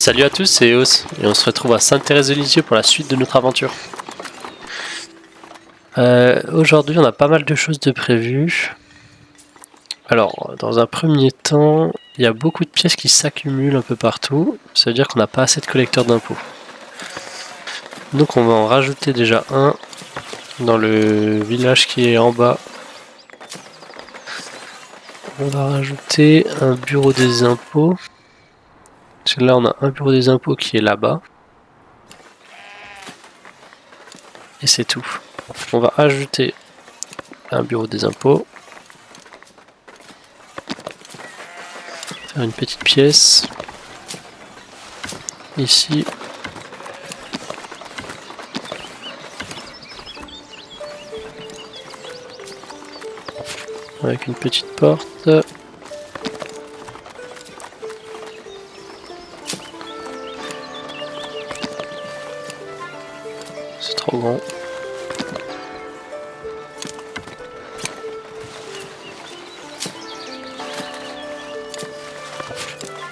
Salut à tous, c'est Eos et on se retrouve à Sainte-Thérèse-de-Lisieux pour la suite de notre aventure. Aujourd'hui on a pas mal de choses de prévues. Alors dans un premier temps, il y a beaucoup de pièces qui s'accumulent un peu partout, ça veut dire qu'on n'a pas assez de collecteurs d'impôts. Donc on va en rajouter déjà un dans le village qui est en bas. On va rajouter un bureau des impôts. Parce que là on a un bureau des impôts qui est là-bas. Et c'est tout. On va ajouter un bureau des impôts. Faire une petite pièce. Ici. Avec une petite porte. C'est trop grand.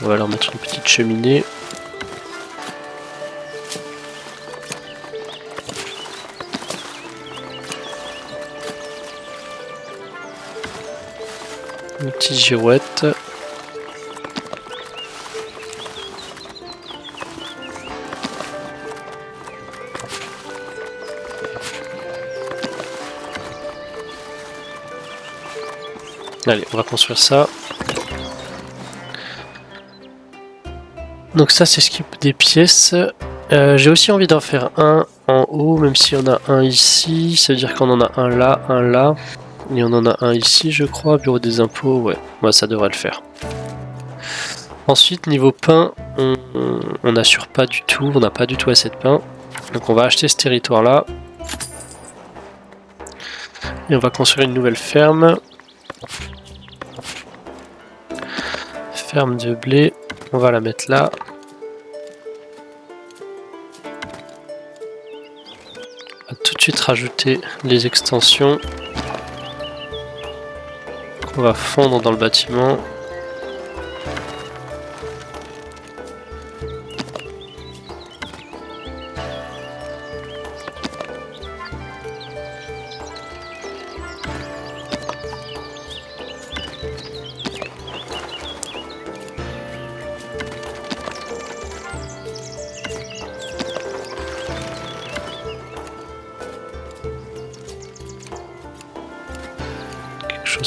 On va leur mettre une petite cheminée. Une petite girouette. Allez, on va construire ça. Donc ça c'est ce qui est des pièces. J'ai aussi envie d'en faire un en haut, même si on a un ici. Ça veut dire qu'on en a un là. Et on en a un ici, je crois. Bureau des impôts, ouais. Moi, ça devrait le faire. Ensuite, niveau pain, on n'assure pas du tout. On n'a pas du tout assez de pain. Donc on va acheter ce territoire-là. Et on va construire une nouvelle ferme. Ferme de blé. On va la mettre là. On va tout de suite rajouter les extensions qu'on va fondre dans le bâtiment.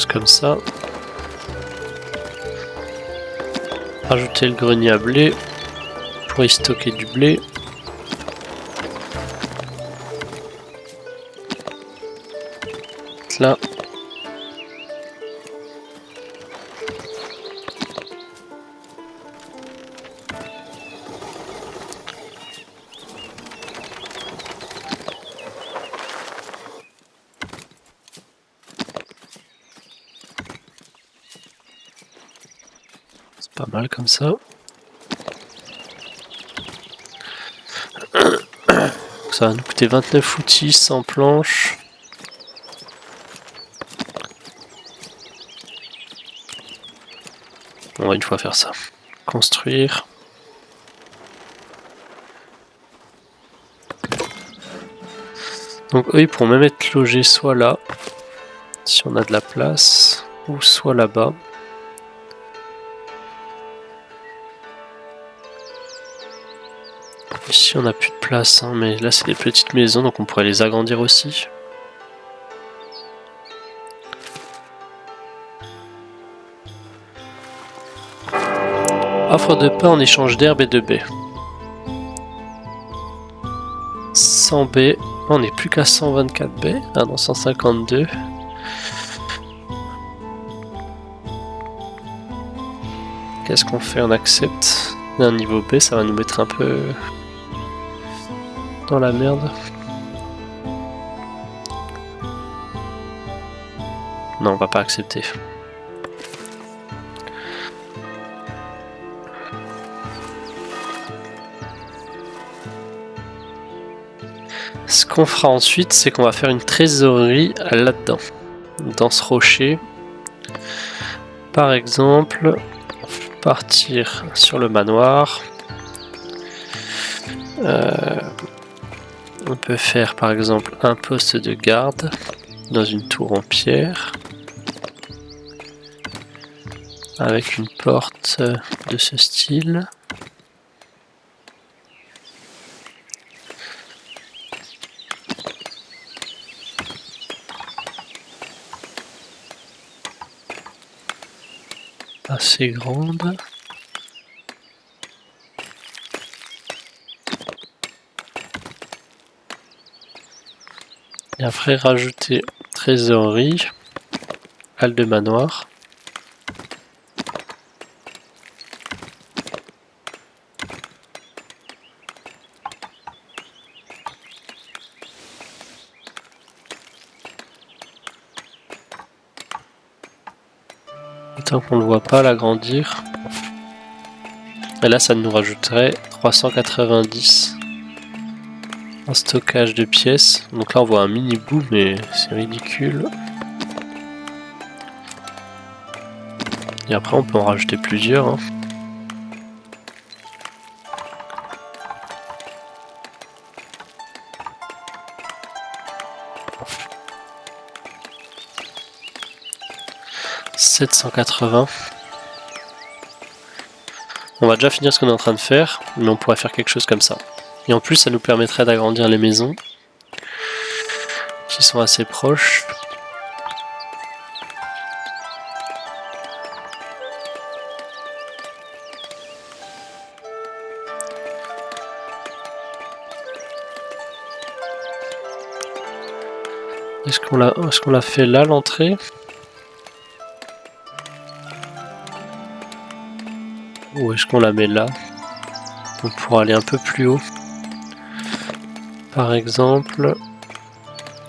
Comme ça. Rajouter le grenier à blé pour y stocker du blé. Là. Pas mal comme ça. Ça va nous coûter 29 outils, 100 planches. On va une fois faire ça. Construire. Donc eux ils pourront même être logés soit là, si on a de la place, ou soit là-bas. Ici on n'a plus de place, hein, mais là c'est des petites maisons, donc on pourrait les agrandir aussi. Offre de pain en échange d'herbe et de baies. 100 baies, on n'est plus qu'à 124 baies, ah non 152. Qu'est-ce qu'on fait? On accepte. Un niveau B, ça va nous mettre un peu dans la merde. Non, on va pas accepter. Ce qu'on fera ensuite, c'est qu'on va faire une trésorerie là-dedans, dans ce rocher. Par exemple, partir sur le manoir. On peut faire par exemple un poste de garde dans une tour en pierre avec une porte de ce style. Assez grande. Et après rajouter trésorerie, halle de manoir. Tant qu'on ne voit pas l'agrandir. Et là ça nous rajouterait 390 en stockage de pièces. Donc là on voit un mini bout mais c'est ridicule. Et après on peut en rajouter plusieurs. Hein. « 780. On va déjà finir ce qu'on est en train de faire, mais on pourrait faire quelque chose comme ça. Et en plus, ça nous permettrait d'agrandir les maisons qui sont assez proches. Est-ce qu'on l'a fait là, l'entrée? Ou est-ce qu'on la met là? On pourra aller un peu plus haut. Par exemple,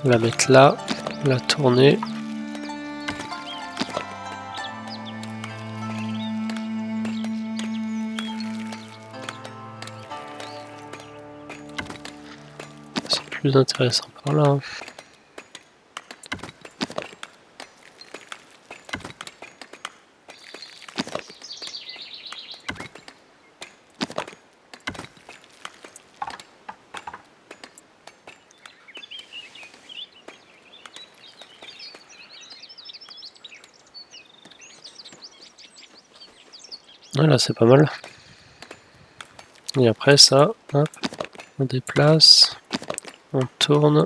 la mettre là, la tourner. C'est plus intéressant par là. Hein. Voilà, c'est pas mal. Et après ça, hop, on déplace, on tourne.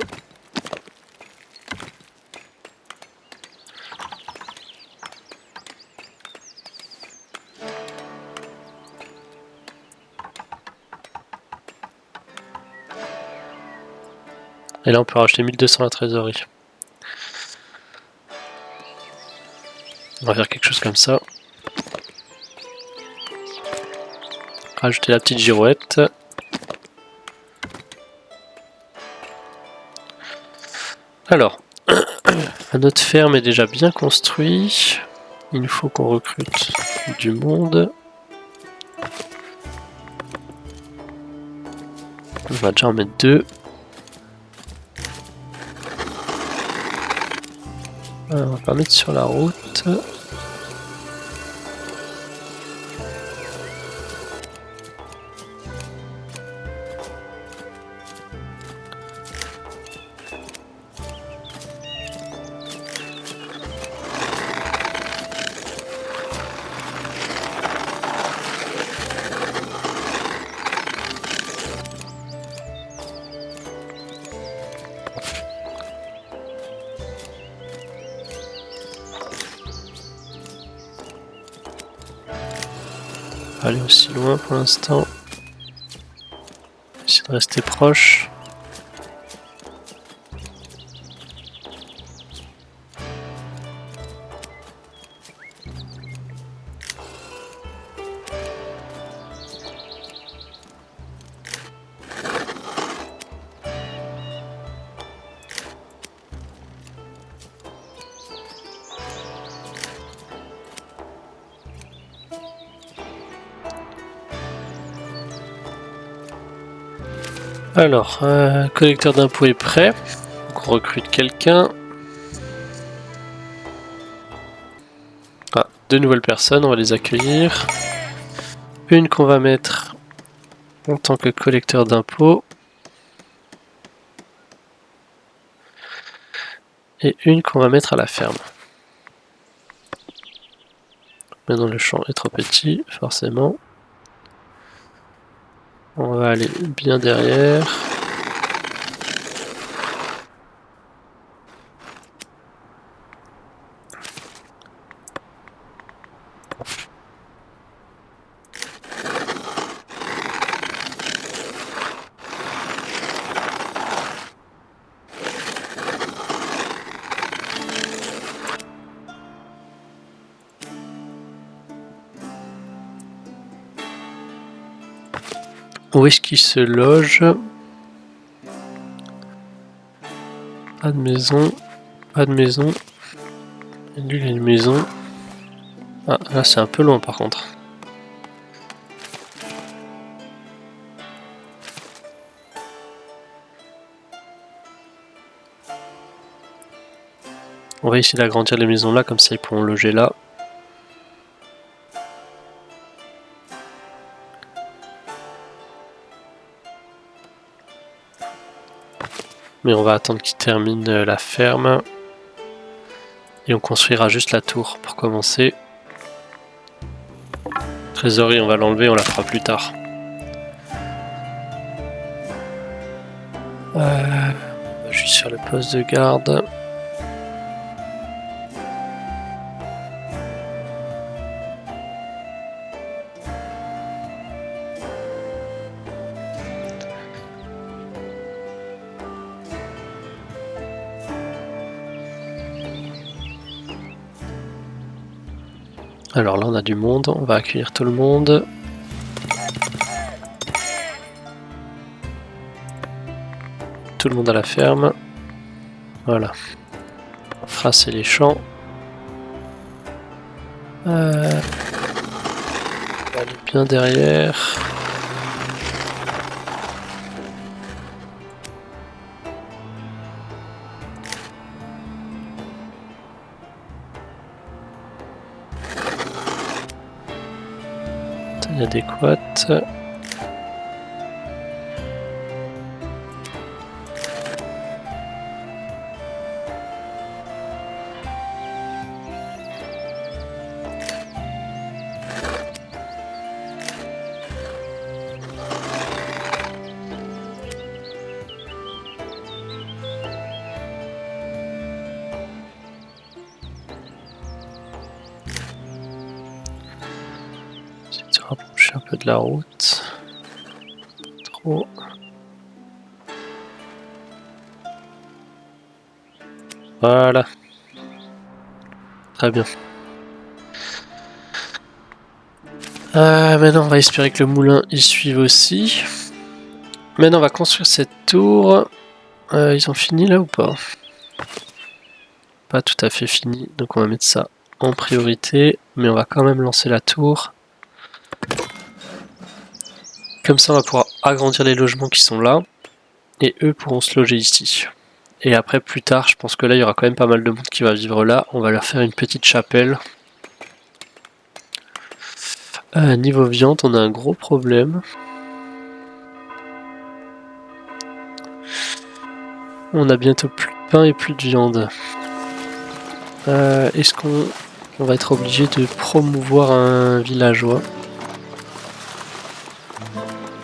Et là on peut rajouter 1200 à la trésorerie. On va faire quelque chose comme ça. Rajouter la petite girouette. Alors, notre ferme est déjà bien construite. Il nous faut qu'on recrute du monde. On va déjà en mettre 2. On va pas mettre sur la route. Aller aussi loin pour l'instant. Essayer de rester proche. Alors, collecteur d'impôts est prêt. Donc on recrute quelqu'un. Ah, 2 nouvelles personnes, on va les accueillir. Une qu'on va mettre en tant que collecteur d'impôts. Et une qu'on va mettre à la ferme. Maintenant le champ est trop petit, forcément. On va aller bien derrière. Où est-ce qu'il se loge? Pas de maison, pas de maison. Et lui, il a une maison. Ah, là c'est un peu loin par contre. On va essayer d'agrandir les maisons là, comme ça ils pourront loger là. Mais on va attendre qu'il termine la ferme. Et on construira juste la tour pour commencer. Trésorerie, on va l'enlever, on la fera plus tard. Juste sur le poste de garde. Alors là on a du monde, on va accueillir tout le monde. Tout le monde à la ferme. Voilà. Tracer les champs. On va aller bien derrière. Taille adéquate. Rapprocher un peu de la route. Trop. Voilà. Très bien. Maintenant on va espérer que le moulin y suive aussi. Maintenant on va construire cette tour. Ils ont fini là ou pas? Pas tout à fait fini, donc on va mettre ça en priorité. Mais on va quand même lancer la tour. Comme ça on va pouvoir agrandir les logements qui sont là. Et eux pourront se loger ici. Et après plus tard, je pense que là il y aura quand même pas mal de monde qui va vivre là. On va leur faire une petite chapelle. Niveau viande, on a un gros problème. On a bientôt plus de pain et plus de viande. Est-ce qu'on va être obligé de promouvoir un villageois?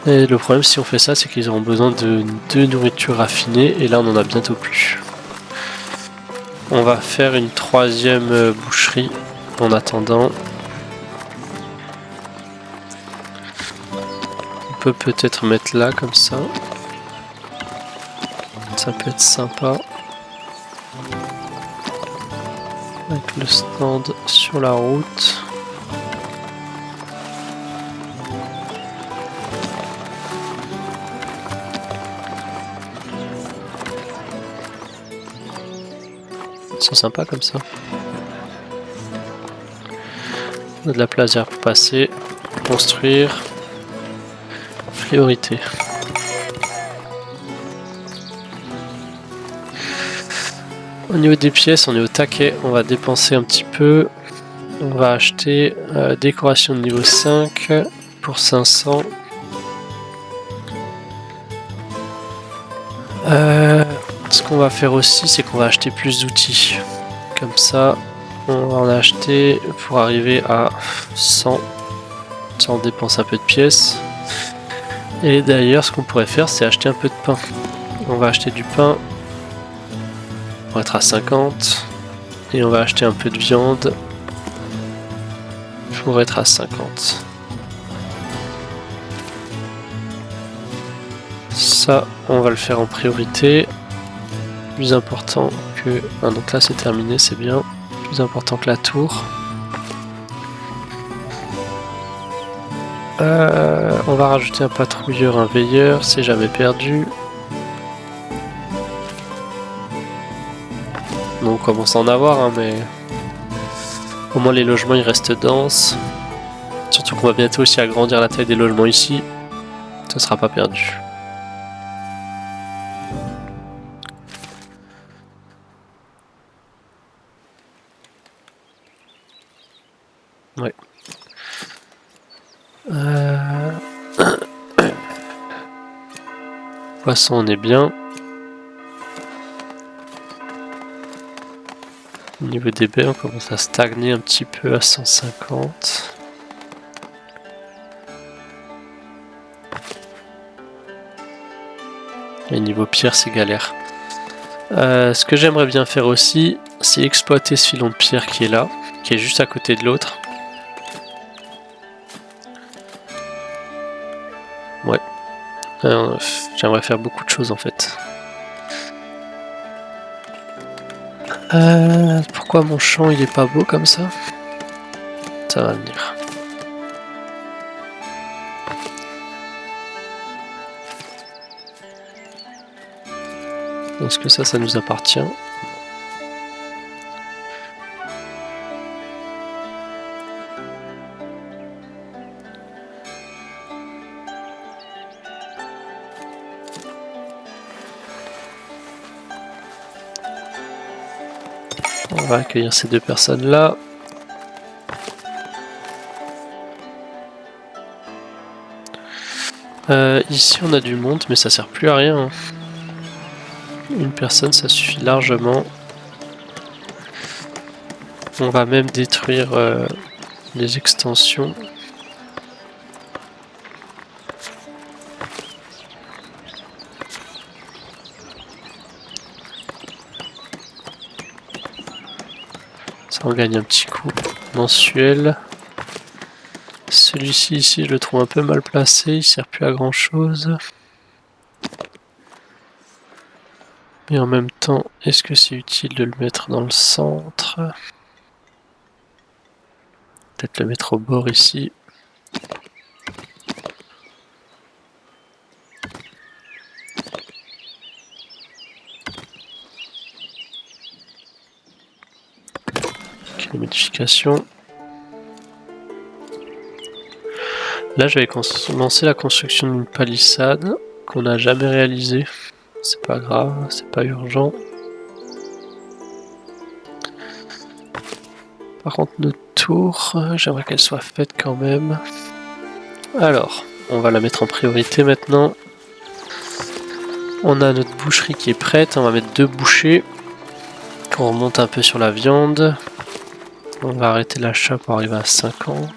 Et le problème si on fait ça, c'est qu'ils auront besoin de nourriture raffinée et là on en a bientôt plus. On va faire une troisième boucherie en attendant. On peut peut-être mettre là comme ça. Ça peut être sympa. Avec le stand sur la route. C'est sympa comme ça. On a de la place pour passer. Construire. Priorité. Au niveau des pièces, on est au taquet. On va dépenser un petit peu. On va acheter décoration de niveau 5 pour 500. Ce qu'on va faire aussi, c'est qu'on va acheter plus d'outils. Comme ça, on va en acheter pour arriver à 100. Ça, on dépense un peu de pièces. Et d'ailleurs, ce qu'on pourrait faire, c'est acheter un peu de pain. On va acheter du pain pour être à 50. Et on va acheter un peu de viande pour être à 50. Ça, on va le faire en priorité. Plus important que... Ah, donc là, c'est terminé, c'est bien. Plus important que la tour. On va rajouter un patrouilleur, un veilleur, c'est jamais perdu. Bon, on commence à en avoir, hein, mais au moins les logements ils restent denses. Surtout qu'on va bientôt aussi agrandir la taille des logements ici. Ça sera pas perdu. Ouais. Poisson, on est bien. Au niveau des baies, on commence à stagner un petit peu à 150. Et niveau pierre, c'est galère. Ce que j'aimerais bien faire aussi, c'est exploiter ce filon de pierre qui est là, qui est juste à côté de l'autre. Ouais. J'aimerais faire beaucoup de choses en fait. Pourquoi mon champ il est pas beau comme ça? Ça va venir. Est-ce que ça nous appartient? On va accueillir ces deux personnes-là. Ici on a du monde, mais ça sert plus à rien. Hein. Une personne, ça suffit largement. On va même détruire les extensions. Ça, on gagne un petit coup mensuel. Celui-ci ici, je le trouve un peu mal placé, il sert plus à grand chose. Mais en même temps, est-ce que c'est utile de le mettre dans le centre? Peut-être le mettre au bord ici. Ok, les modifications. Là, je vais commencer la construction d'une palissade qu'on n'a jamais réalisée. C'est pas grave, c'est pas urgent. Par contre, notre tour, j'aimerais qu'elle soit faite quand même. Alors, on va la mettre en priorité maintenant. On a notre boucherie qui est prête, on va mettre 2 bouchers. On remonte un peu sur la viande. On va arrêter l'achat pour arriver à 50.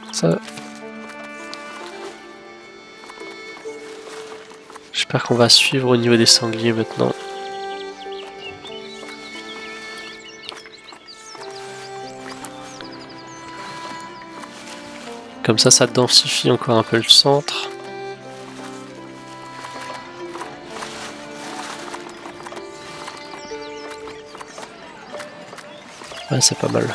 J'espère qu'on va suivre au niveau des sangliers maintenant. Comme ça densifie encore un peu le centre. Ouais, c'est pas mal.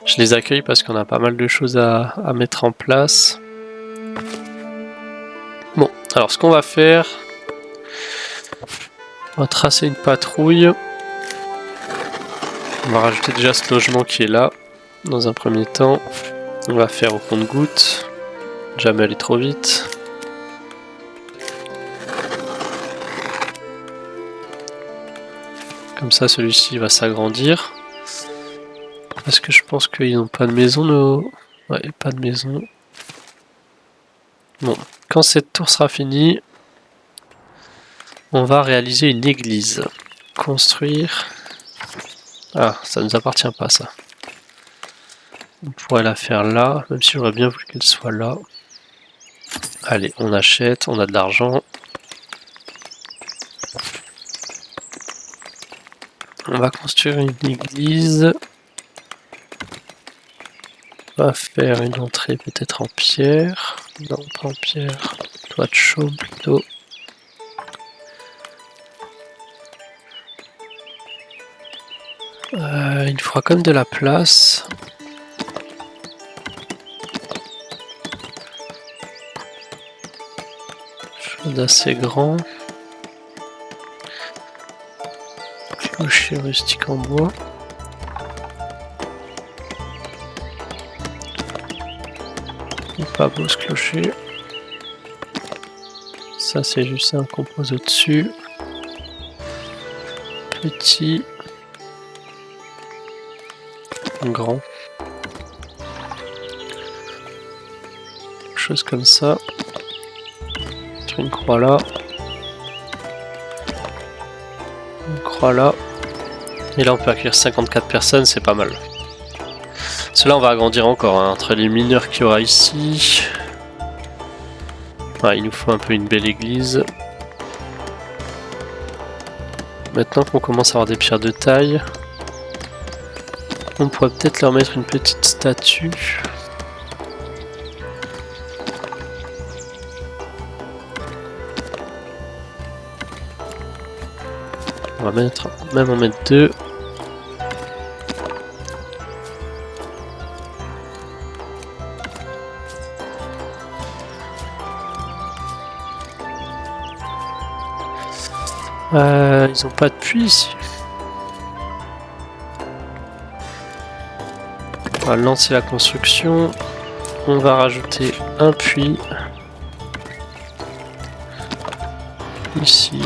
Je les accueille parce qu'on a pas mal de choses à mettre en place. Bon, alors ce qu'on va faire, on va tracer une patrouille. On va rajouter déjà ce logement qui est là, dans un premier temps. On va faire au compte-gouttes, jamais aller trop vite. Comme ça, celui-ci va s'agrandir. Parce que je pense qu'ils n'ont pas de maison, nos... Ouais, pas de maison. Bon, quand cette tour sera finie, on va réaliser une église. Construire... Ah, ça ne nous appartient pas, ça. On pourrait la faire là, même si j'aurais bien voulu qu'elle soit là. Allez, on achète, on a de l'argent. On va construire une église. On va faire une entrée peut-être en pierre. Non, pas en pierre. Toit de chaume plutôt. Il faudra quand même de la place. Chose d'assez grand. Clocher rustique en bois. Pas beau ce clocher. Ça c'est juste un compose au-dessus. Petit. Grand. Quelque chose comme ça. Une croix là. Une croix là. Et là on peut accueillir 54 personnes, c'est pas mal. Cela on va agrandir encore hein, entre les mineurs qu'il y aura ici. Ah, il nous faut un peu une belle église. Maintenant qu'on commence à avoir des pierres de taille, on pourrait peut-être leur mettre une petite statue. On va même en mettre deux. Ils ont pas de puits ici. On va lancer la construction. On va rajouter un puits. Ici.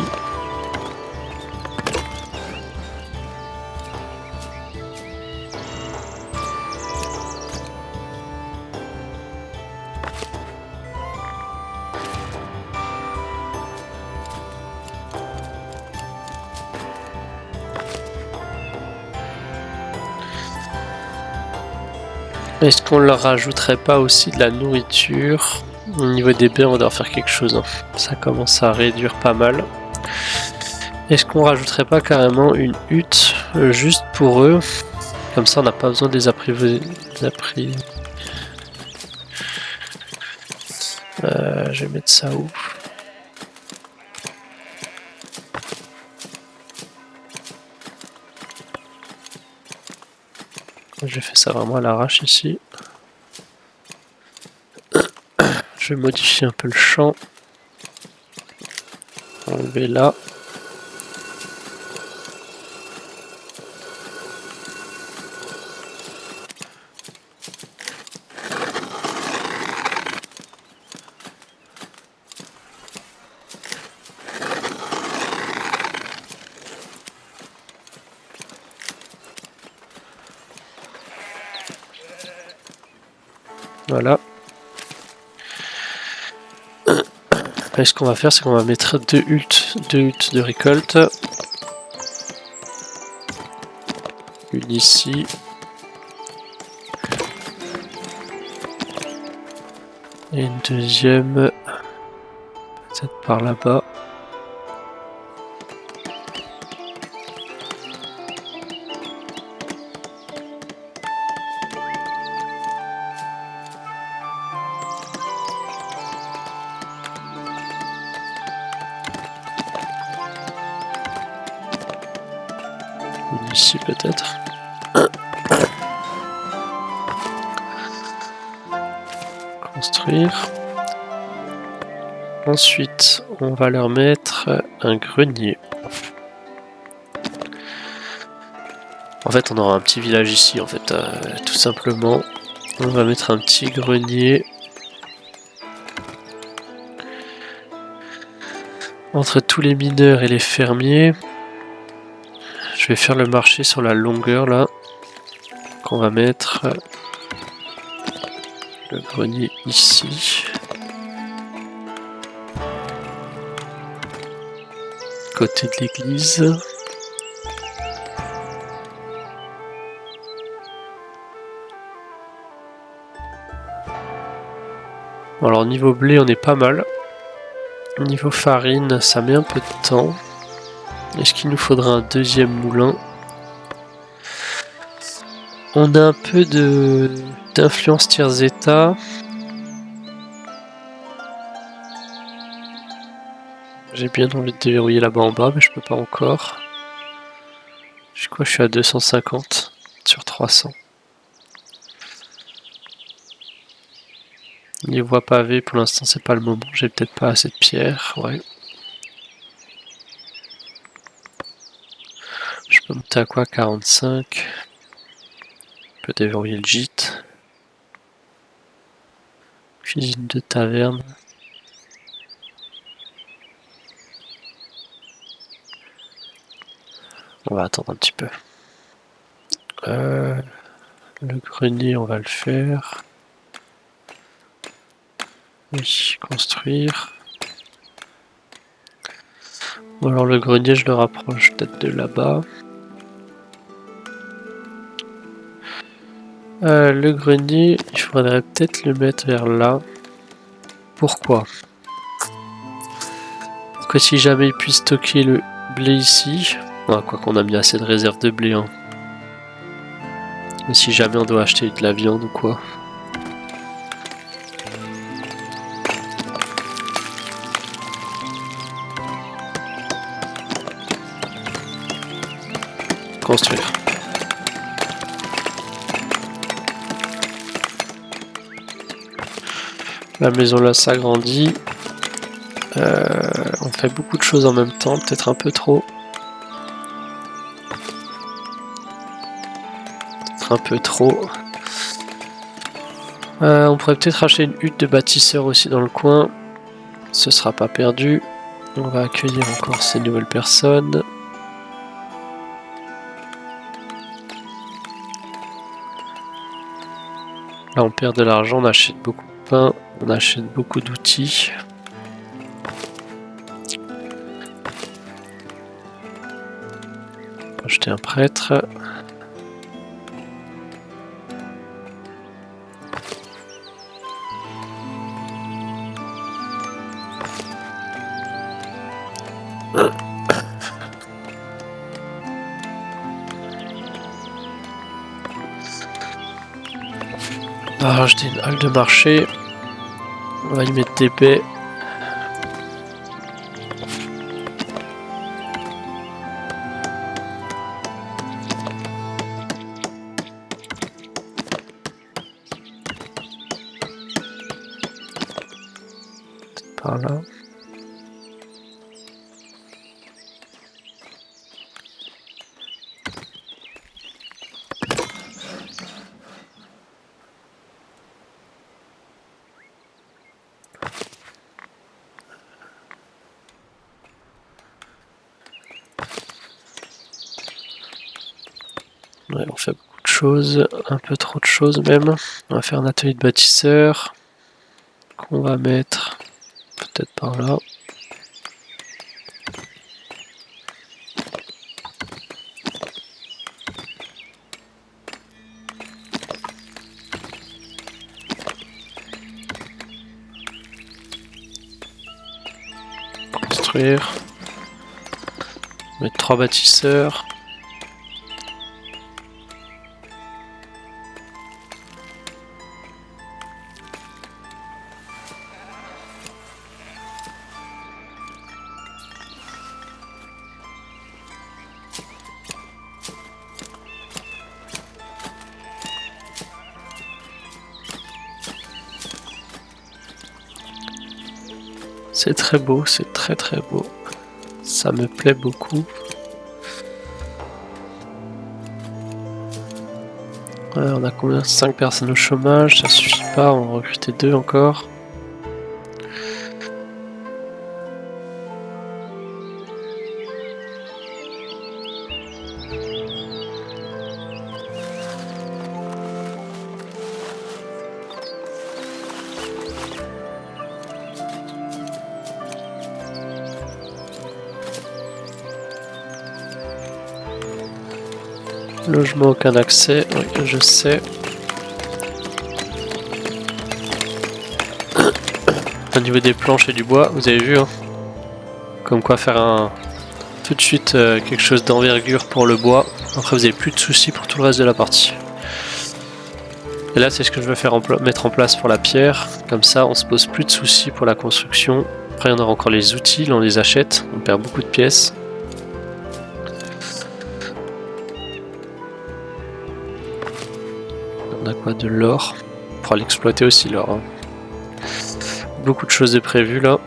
Est-ce qu'on leur rajouterait pas aussi de la nourriture? Au niveau des baies, on va devoir faire quelque chose. Hein. Ça commence à réduire pas mal. Est-ce qu'on rajouterait pas carrément une hutte juste pour eux? Comme ça, on n'a pas besoin de les apprivoiser. Je vais mettre ça où? J'ai fait ça vraiment à l'arrache ici. Je vais modifier un peu le champ. Enlever là. Voilà. Et ce qu'on va faire, c'est qu'on va mettre deux huttes de récolte. Une ici. Et une deuxième, peut-être par là-bas. Ici peut-être. Construire. Ensuite, on va leur mettre un grenier. En fait, on aura un petit village ici, en fait, tout simplement. On va mettre un petit grenier. Entre tous les mineurs et les fermiers. Je vais faire le marché sur la longueur là. Qu'on va mettre le grenier ici. Côté de l'église. Alors niveau blé on est pas mal. Niveau farine ça met un peu de temps. Est-ce qu'il nous faudra un deuxième moulin? On a un peu d'influence tiers-état. J'ai bien envie de déverrouiller là-bas en bas, mais je peux pas encore. Je crois que je suis à 250 sur 300. Les voies pavées, pour l'instant, c'est pas le moment. J'ai peut-être pas assez de pierres, ouais. Je peux monter à quoi? 45. Je peux déverrouiller le gîte. Cuisine de taverne. On va attendre un petit peu. Le grenier, on va le faire. Oui, construire. Bon, alors le grenier, je le rapproche peut-être de là-bas. Le grenier, il faudrait peut-être le mettre vers là. Pourquoi? Pour que si jamais il puisse stocker le blé ici, quoi qu'on a mis assez de réserve de blé, hein. Mais si jamais on doit acheter de la viande ou quoi. Construire. La maison là s'agrandit. On fait beaucoup de choses en même temps, peut-être un peu trop. Peut-être un peu trop. On pourrait peut-être acheter une hutte de bâtisseur aussi dans le coin. Ce sera pas perdu. On va accueillir encore ces nouvelles personnes. Là on perd de l'argent, on achète beaucoup de pain, on achète beaucoup d'outils. On va acheter un prêtre. On va rajouter une halle de marché. On va y mettre des baies. Par là. Ouais, on fait beaucoup de choses, un peu trop de choses même. On va faire un atelier de bâtisseur qu'on va mettre peut-être par là. Construire. Mettre 3 bâtisseurs. C'est très beau, c'est très très beau. Ça me plaît beaucoup. Ouais, on a combien? 5 personnes au chômage, ça suffit pas, on va recruter 2 encore. Logement, aucun accès, oui, je sais. Au niveau des planches et du bois, vous avez vu, hein, comme quoi faire tout de suite quelque chose d'envergure pour le bois. Après, vous n'avez plus de soucis pour tout le reste de la partie. Et là, c'est ce que je veux mettre en place pour la pierre. Comme ça, on se pose plus de soucis pour la construction. Après, on aura encore les outils, là, on les achète. On perd beaucoup de pièces. On a quoi? De l'or. On pourra l'exploiter aussi, l'or. Hein. Beaucoup de choses de prévues, là.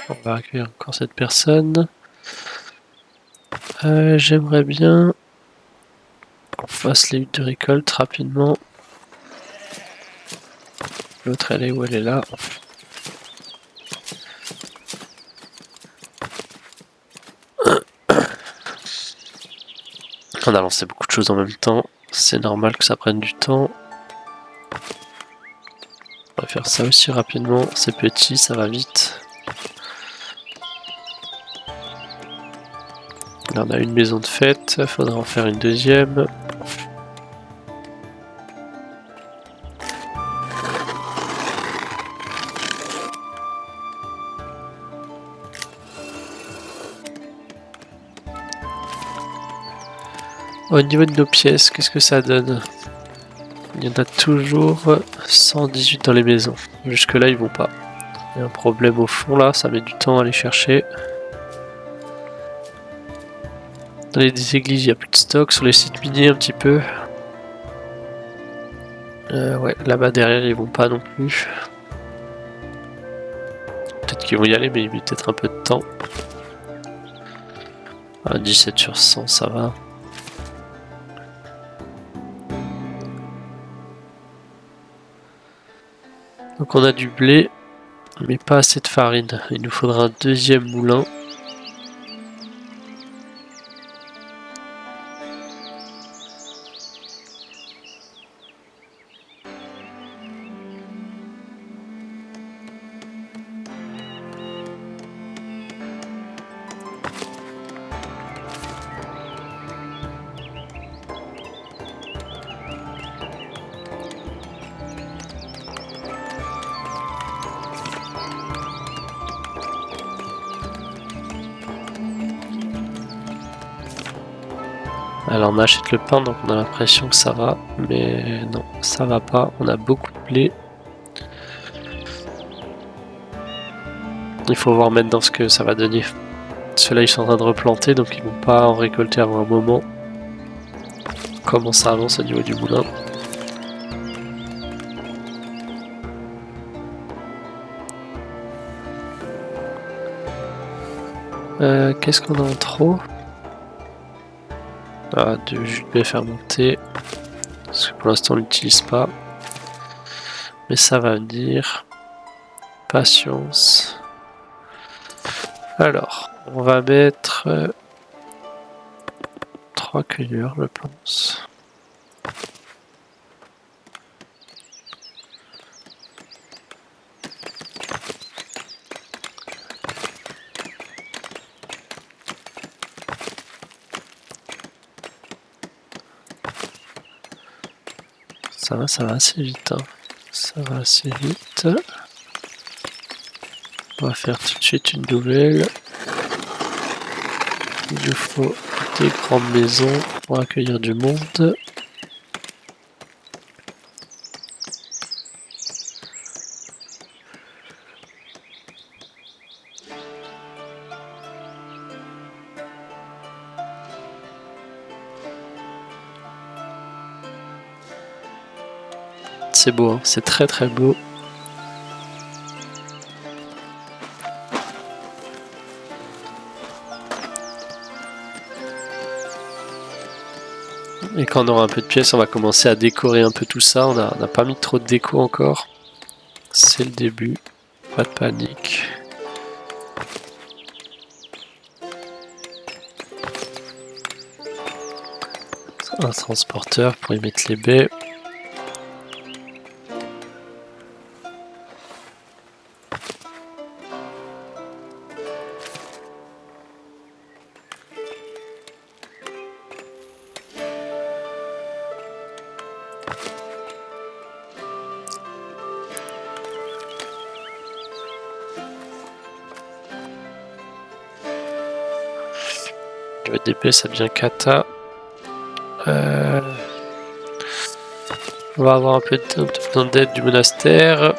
On va accueillir encore cette personne. J'aimerais bien qu'on fasse les huttes de récolte rapidement. L'autre, elle est où? Elle est là. On a lancé beaucoup de choses en même temps. C'est normal que ça prenne du temps. On va faire ça aussi rapidement. C'est petit, ça va vite. Là, on a une maison de fête. Il faudra en faire une deuxième. Au niveau de nos pièces, qu'est-ce que ça donne? Il y en a toujours 118 dans les maisons. Jusque là, ils vont pas. Il y a un problème au fond là, ça met du temps à aller chercher. Dans les églises, il n'y a plus de stock. Sur les sites miniers, un petit peu. Ouais, là-bas derrière, ils vont pas non plus. Peut-être qu'ils vont y aller, mais ils mettent peut-être un peu de temps. 17 sur 100, ça va. Donc on a du blé, mais pas assez de farine. Il nous faudra un deuxième moulin. Alors on achète le pain, donc on a l'impression que ça va, mais non, ça va pas. On a beaucoup de blé. Il faut voir maintenant ce que ça va donner. Ceux-là, ils sont en train de replanter, donc ils vont pas en récolter avant un moment. Comment ça avance au niveau du moulin? Qu'est-ce qu'on a en trop? De jus de baie fermenté. Parce que pour l'instant, on l'utilise pas. Mais ça va venir. Patience. Alors, on va mettre 3 cueilleurs, je pense. Ça va assez vite. Hein. Ça va assez vite. On va faire tout de suite une nouvelle. Il nous faut des grandes maisons pour accueillir du monde. C'est beau, hein, c'est très très beau. Et quand on aura un peu de pièces, on va commencer à décorer un peu tout ça. On n'a pas mis trop de déco encore. C'est le début. Pas de panique. Un transporteur pour y mettre les baies. Le DP ça devient kata. On va avoir un peu besoin d'aide du monastère.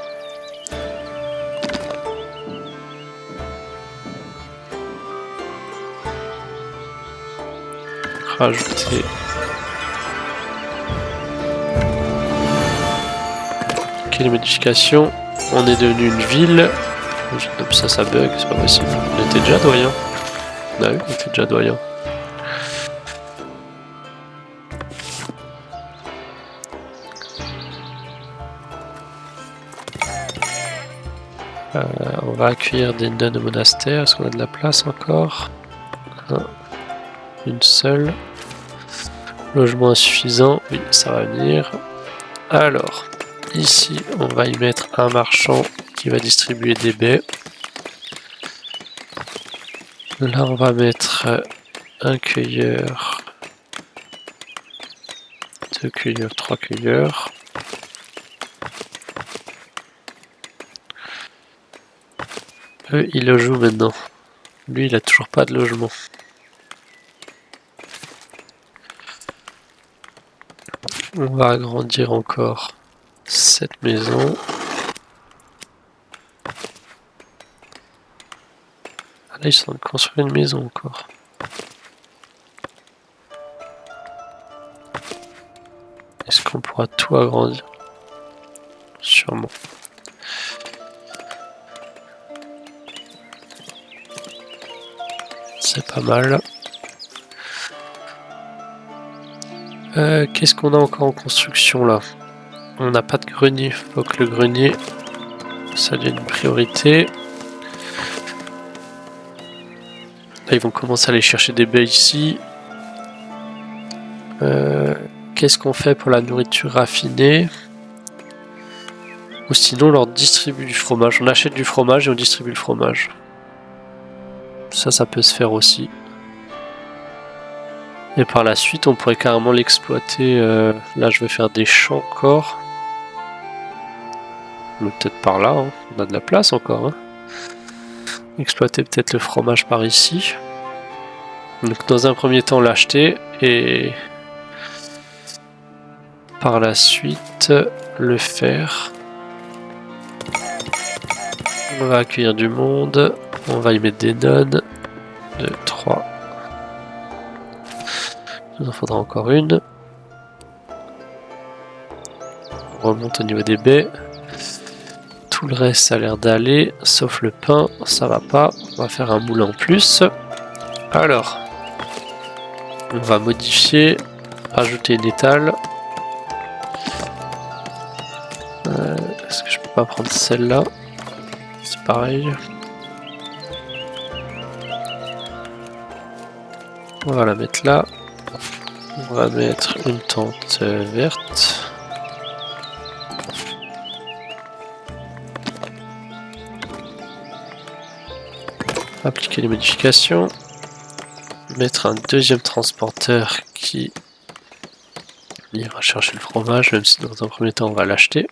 Rajouter. Ok, les modifications. On est devenu une ville. Ça bug, c'est pas possible. On était déjà doyen. Ah oui, on était déjà doyen. On va accueillir des nonnes au monastère. Est-ce qu'on a de la place encore? Une seule. Logement insuffisant. Oui, ça va venir. Alors, ici, on va y mettre un marchand qui va distribuer des baies. Là, on va mettre un cueilleur, 2 cueilleurs, 3 cueilleurs. Eux, ils le jouent maintenant. Lui, il a toujours pas de logement. On va agrandir encore cette maison. Ah là, ils sont en train de construire une maison encore. Est-ce qu'on pourra tout agrandir? Sûrement. C'est pas mal. Qu'est-ce qu'on a encore en construction là? On n'a pas de grenier. Faut que le grenier, ça devienne une priorité. Là, ils vont commencer à aller chercher des baies ici. Qu'est-ce qu'on fait pour la nourriture raffinée? Ou sinon, on leur distribue du fromage. On achète du fromage et on distribue le fromage. Ça peut se faire aussi. Et par la suite, on pourrait carrément l'exploiter. Là, je vais faire des champs encore. Mais peut-être par là, hein. On a de la place encore. Hein. Exploiter peut-être le fromage par ici. Donc dans un premier temps, l'acheter et par la suite, le faire. On va accueillir du monde. On va y mettre des nonnes. 2, 3. Il nous en faudra encore une. On remonte au niveau des baies. Tout le reste ça a l'air d'aller, sauf le pain, ça va pas. On va faire un moulin en plus. Alors, on va modifier, rajouter une étale. Est-ce que je peux pas prendre celle-là? C'est pareil. On va la mettre là. On va mettre une tente verte. Appliquer les modifications. Mettre un deuxième transporteur qui ira chercher le fromage, même si dans un premier temps on va l'acheter.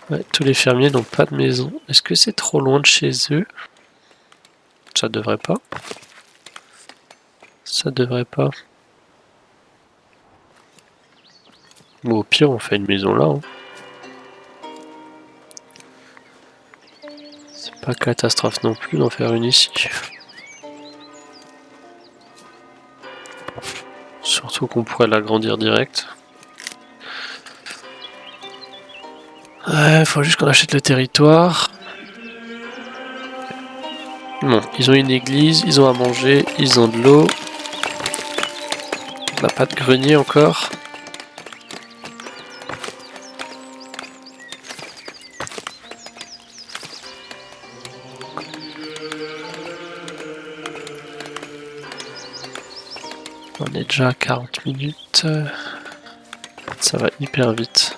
Ouais, tous les fermiers n'ont pas de maison. Est-ce que c'est trop loin de chez eux? Ça devrait pas. Ça devrait pas. Ou au pire, on fait une maison là. Hein. C'est pas catastrophe non plus d'en faire une ici. Surtout qu'on pourrait l'agrandir direct. Faut juste qu'on achète le territoire. Bon, ils ont une église, ils ont à manger, ils ont de l'eau. On n'a pas de grenier encore. On est déjà à 40 minutes. Ça va hyper vite.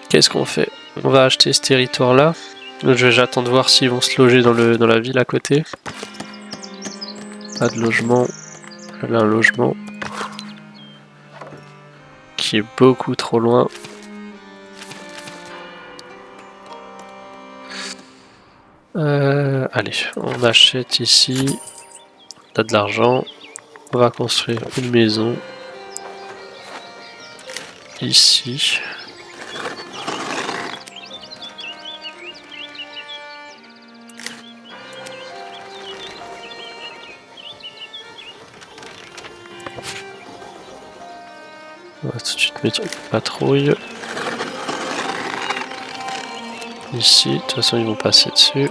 Qu'est-ce qu'on fait? On va acheter ce territoire-là. J'attends de voir s'ils vont se loger dans la ville à côté. Pas de logement. Là, un logement qui est beaucoup trop loin. Allez, on achète ici. On a de l'argent. On va construire une maison. Ici. On va tout de suite mettre une patrouille. Ici, de toute façon ils vont passer dessus.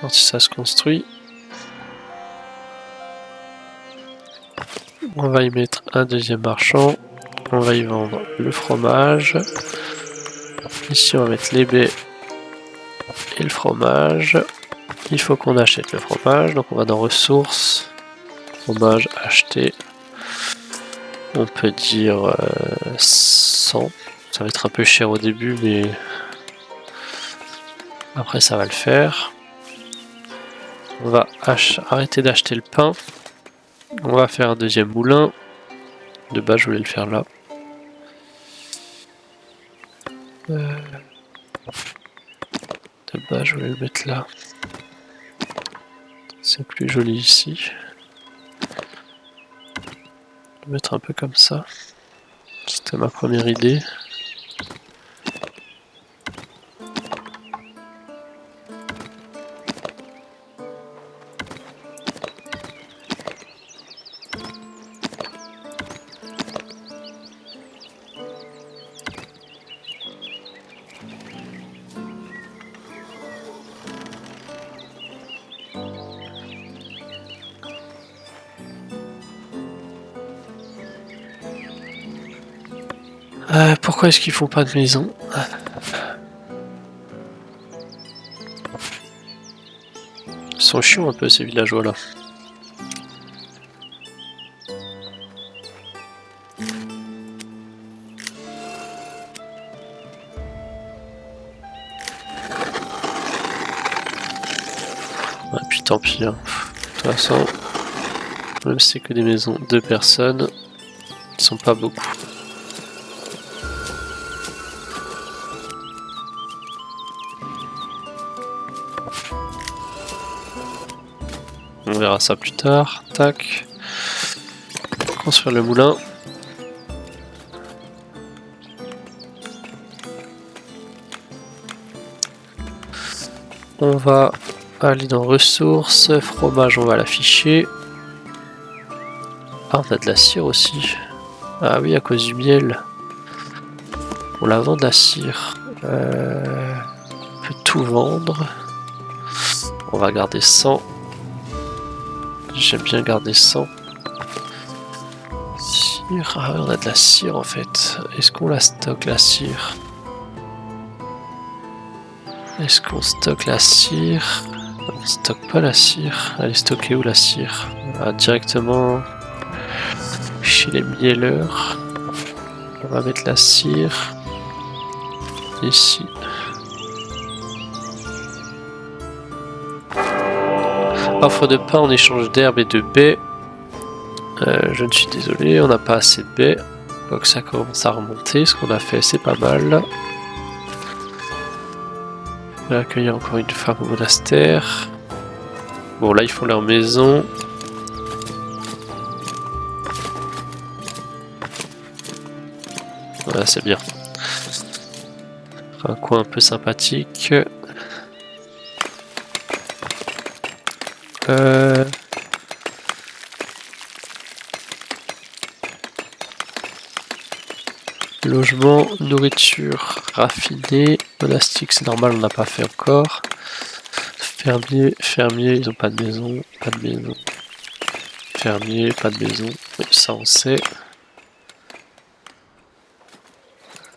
Alors si ça se construit. On va y mettre un deuxième marchand. On va y vendre le fromage. Ici on va mettre les baies et le fromage. Il faut qu'on achète le fromage, donc on va dans ressources. Fromage acheté. On peut dire 100. Ça va être un peu cher au début, mais après ça va le faire. On va arrêter d'acheter le pain. On va faire un deuxième moulin. De base, je voulais le faire là. De base, je voulais le mettre là. C'est plus joli ici. Le mettre un peu comme ça. C'était ma première idée. Pourquoi est-ce qu'ils font pas de maison? Ils sont chiants un peu ces villageois là. Et puis tant pis. Hein. De toute façon, même si c'est que des maisons de personnes, ils sont pas beaucoup. On verra ça plus tard. Tac. Construire le moulin. On va aller dans ressources. Fromage, on va l'afficher. Ah, on a de la cire aussi. Ah oui, à cause du miel. On la vend de la cire. On peut tout vendre. On va garder 100. J'aime bien garder 100. Cire. Ah, on a de la cire en fait. Est-ce qu'on la stocke la cire? Est-ce qu'on stocke la cire? On stocke pas la cire. Elle est stockée où la cire? Ah, directement chez les mielleurs. On va mettre la cire ici. Offre de pain en échange d'herbe et de baies. Je ne suis désolé, on n'a pas assez de baies. Donc ça commence à remonter. Ce qu'on a fait, c'est pas mal. On va accueillir encore une femme au monastère. Bon, là, ils font leur maison. Voilà, c'est bien. Un coin un peu sympathique. logement, nourriture raffinée, monastique, c'est normal, on n'a pas fait encore. Fermier, ils ont pas de maison, pas de maison. Fermier, pas de maison, oui, ça on sait.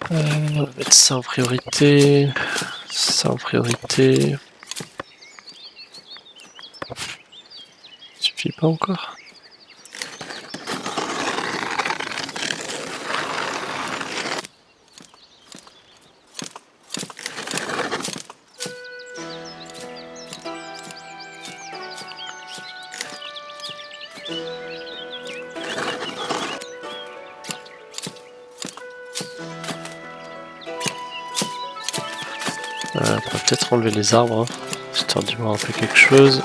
On va mettre ça en priorité, ça en priorité. Suffit pas encore. On va peut-être enlever les arbres, hein, histoire d'y voir un peu quelque chose.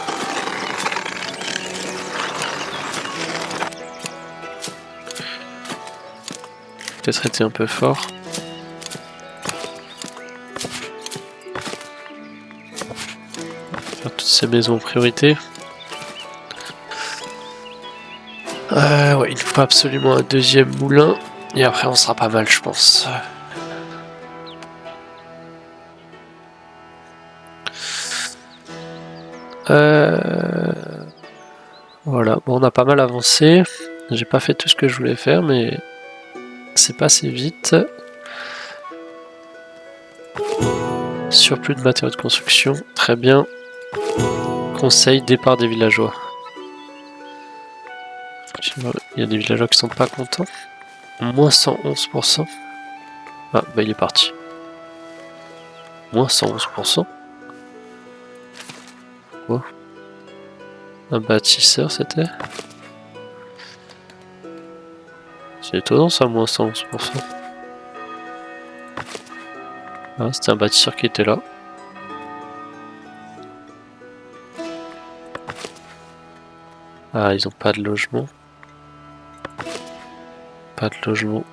Peut-être été un peu fort. Faire toutes ces maisons en priorité. Ouais, il nous faut absolument un deuxième moulin. Et après on sera pas mal, je pense. Voilà, bon on a pas mal avancé. J'ai pas fait tout ce que je voulais faire, mais c'est passé vite. Surplus de matériaux de construction, très bien. Conseil, départ des villageois. Il y a des villageois qui sont pas contents. Moins 111%. Ah, bah il est parti. Moins 111%. Oh. Un bâtisseur, c'était. C'est étonnant ça, moins 111%. Ah, c'était un bâtisseur qui était là. Ah, ils ont pas de logement. Pas de logement.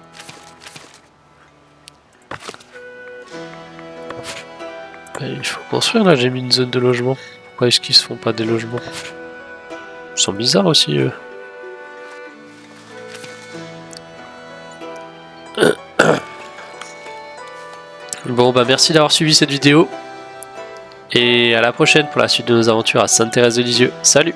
Il faut construire là, j'ai mis une zone de logement. Pourquoi est-ce qu'ils se font pas des logements? Ils sont bizarres aussi eux. Bon bah merci d'avoir suivi cette vidéo. Et à la prochaine pour la suite de nos aventures à Sainte-Thérèse de Lisieux. Salut!